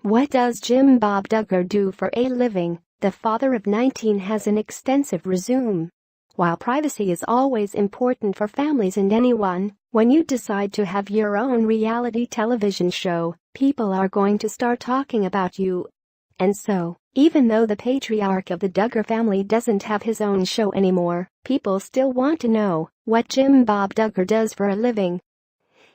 What does Jim Bob Duggar do for a living? The father of 19 has an extensive resume. While privacy is always important for families and anyone, when you decide to have your own reality television show, people are going to start talking about you. And so, even though the patriarch of the Duggar family doesn't have his own show anymore, people still want to know what Jim Bob Duggar does for a living.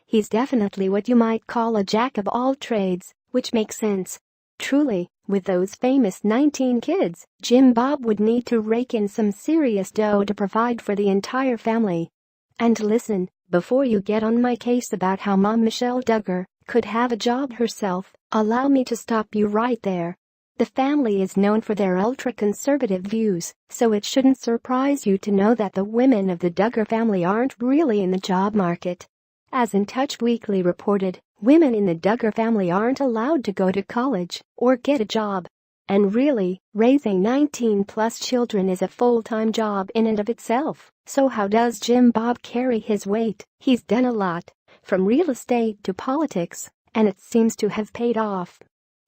He's definitely what you might call a jack of all trades, which makes sense. Truly, with those famous 19 kids, Jim Bob would need to rake in some serious dough to provide for the entire family. And listen, before you get on my case about how Mom Michelle Duggar could have a job herself, allow me to stop you right there. The family is known for their ultra-conservative views, so it shouldn't surprise you to know that the women of the Duggar family aren't really in the job market. As In Touch Weekly reported, women in the Duggar family aren't allowed to go to college or get a job. And really, raising 19-plus children is a full-time job in and of itself. So how does Jim Bob carry his weight? He's done a lot, from real estate to politics, and it seems to have paid off.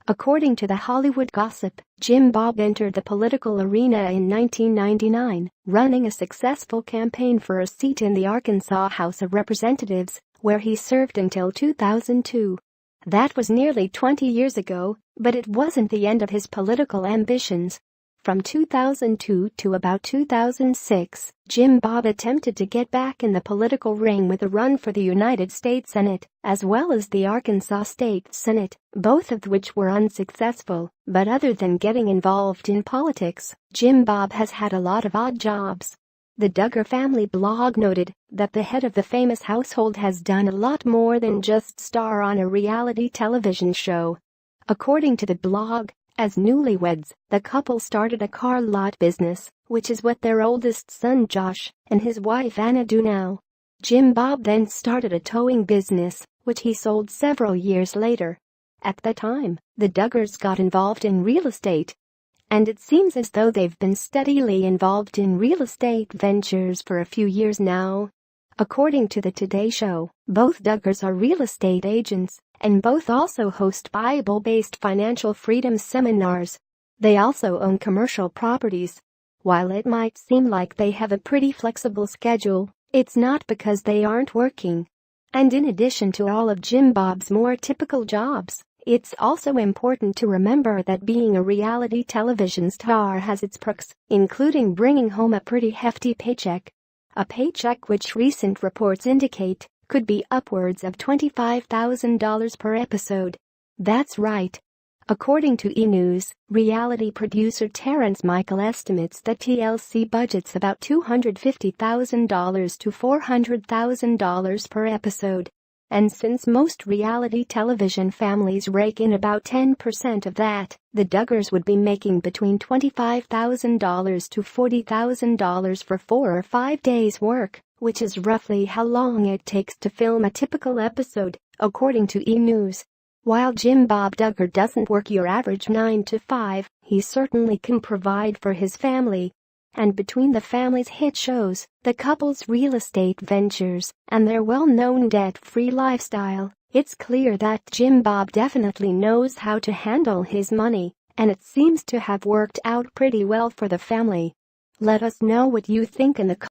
According to The Hollywood Gossip, Jim Bob entered the political arena in 1999, running a successful campaign for a seat in the Arkansas House of Representatives, where he served until 2002. That was nearly 20 years ago, but it wasn't the end of his political ambitions. From 2002 to about 2006, Jim Bob attempted to get back in the political ring with a run for the United States Senate, as well as the Arkansas State Senate, both of which were unsuccessful. But other than getting involved in politics, Jim Bob has had a lot of odd jobs. The Duggar family blog noted that the head of the famous household has done a lot more than just star on a reality television show. According to the blog, as newlyweds, the couple started a car lot business, which is what their oldest son Josh and his wife Anna do now. Jim Bob then started a towing business, which he sold several years later. At the time, the Duggars got involved in real estate. And it seems as though they've been steadily involved in real estate ventures for a few years now. According to the Today Show, both Duggars are real estate agents, and both also host Bible-based financial freedom seminars. They also own commercial properties. While it might seem like they have a pretty flexible schedule, it's not because they aren't working. And in addition to all of Jim Bob's more typical jobs, it's also important to remember that being a reality television star has its perks, including bringing home a pretty hefty paycheck. A paycheck which recent reports indicate could be upwards of $25,000 per episode. That's right. According to E! News, reality producer Terrence Michael estimates that TLC budgets about $250,000 to $400,000 per episode. And since most reality television families rake in about 10% of that, the Duggars would be making between $25,000 to $40,000 for 4 or 5 days' work, which is roughly how long it takes to film a typical episode, according to E! News. While Jim Bob Duggar doesn't work your average 9 to 5, he certainly can provide for his family. And between the family's hit shows, the couple's real estate ventures, and their well-known debt-free lifestyle, it's clear that Jim Bob definitely knows how to handle his money, and it seems to have worked out pretty well for the family. Let us know what you think in the